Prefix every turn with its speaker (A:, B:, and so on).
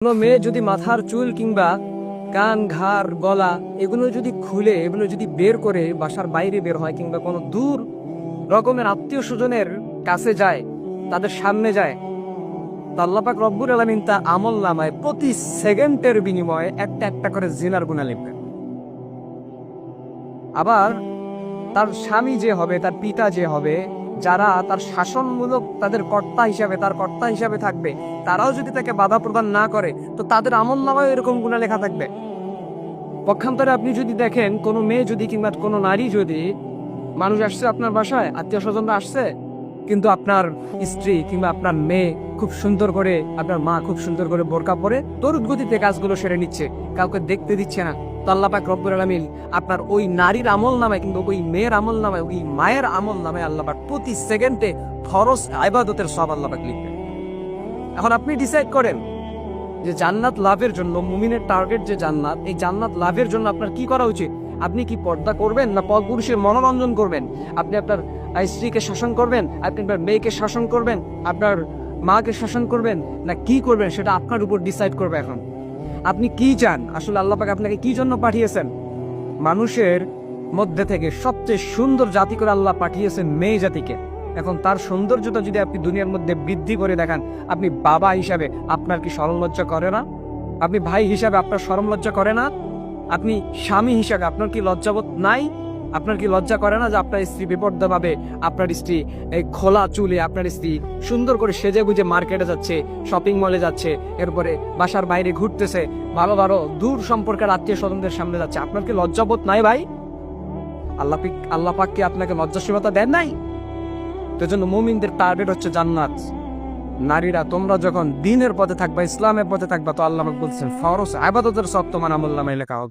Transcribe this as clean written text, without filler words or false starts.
A: কোনো মেয়ে যদি মাথার চুল কিংবা কান ঘাড় গলা এগুলো যদি খুলে এগুলো যদি বের করে বাসার বাইরে বের হয় কিংবা কোনো দূর রকমের আত্মীয় স্বজনের কাছে যায়, তাদের সামনে যায়, তো আল্লাহ পাক রব্বুল আলামিন তার আমল নামায় প্রতি সেকেন্ডের বিনিময়ে একটা একটা করে জিনার গুনাহ লিখবেন। আবার তার স্বামী যে হবে, তার পিতা যে হবে, যারা তার শাসনমূলক তাদের কর্তা হিসাবে তার কর্তা হিসাবে থাকবে, তারাও যদি তাকে বাধা প্রদান না করে তো তাদের আমল নামায় এরকম গুনাহ লেখা থাকবে। পক্ষান্তরে আপনি যদি দেখেন কোনো মেয়ে যদি কিংবা কোনো নারী যদি, মানুষ আসছে আপনার বাসায়, আত্মীয় স্বজনরা আসছে, কিন্তু আপনার স্ত্রী কিংবা আপনার মেয়ে খুব সুন্দর করে, আপনার মা খুব সুন্দর করে বোরকা পরে তড়িৎ গতিতে কাজগুলো সেরে নিচ্ছে, কাউকে দেখতে দিচ্ছে না, তো আল্লাহ পাক রব্বুল আলামিন আপনার ওই নারীর আমল নামায় কিংবা ওই মেয়ের আমল নামায়, ওই মায়ের আমল নামায় আল্লাহ পাক প্রতি সেকেন্ডে ফরজ ইবাদতের সওয়াব আল্লাহ পাক লিখবেন। এখন আপনি ডিসাইড করেন যে জান্নাত লাভের জন্য, মুমিনের টার্গেট যে জান্নাত, এই জান্নাত লাভের জন্য আপনার কি করা উচিত। আপনি কি পর্দা করবেন না পরপুরুষের মনোরঞ্জন করবেন? আপনি আপনার স্ত্রীকে শাসন করবেন, আপনি আপনার মেয়েকে শাসন করবেন, আপনার মাকে শাসন করবেন, না কি করবেন সেটা আপনার উপর ডিসাইড করবে। এখন আপনি কি চান? আসলে আল্লাহ পাক আপনাকে কি জন্য পাঠিয়েছেন? মানুষের মধ্যে থেকে সবচেয়ে সুন্দর জাতি করে আল্লাহ পাঠিয়েছেন মেয়ে জাতিকে। এখন তার সৌন্দর্যটা যদি আপনি দুনিয়ার মধ্যে বৃদ্ধি করে দেখান, আপনি বাবা হিসাবে আপনার কি শরম লজ্জা করে না? আপনি ভাই হিসাবে আপনার শরম লজ্জা করে না? আপনি স্বামী হিসাবে আপনার কি লজ্জাবোধ নাই? আপনার কি লজ্জা করে না যে আপনার স্ত্রী বেপর্দা ভাবে, আপনার স্ত্রী এই খোলা চুলে, আপনার স্ত্রী সুন্দর করে সেজে গুজে মার্কেটে যাচ্ছে, শপিং মলে যাচ্ছে, এরপরে বাসার বাইরে ঘুরতেছে, ভালো ভালো দূর সম্পর্কের আত্মীয় স্বজনদের সামনে যাচ্ছে? আপনার কি লজ্জাবোধ নাই ভাই? আল্লাহ পাক কি আপনাকে লজ্জাশীলতা দেন নাই? তো জন্য মুমিনদের টার্গেট হচ্ছে জান্নাত। নারীরা তোমরা যখন দ্বীনের পথে থাকবা, ইসলামের পথে থাকবা, তো আল্লাহ পাক বলছেন ফরজ ইবাদতের সব তোমার আমল নামায় লেখা হোক।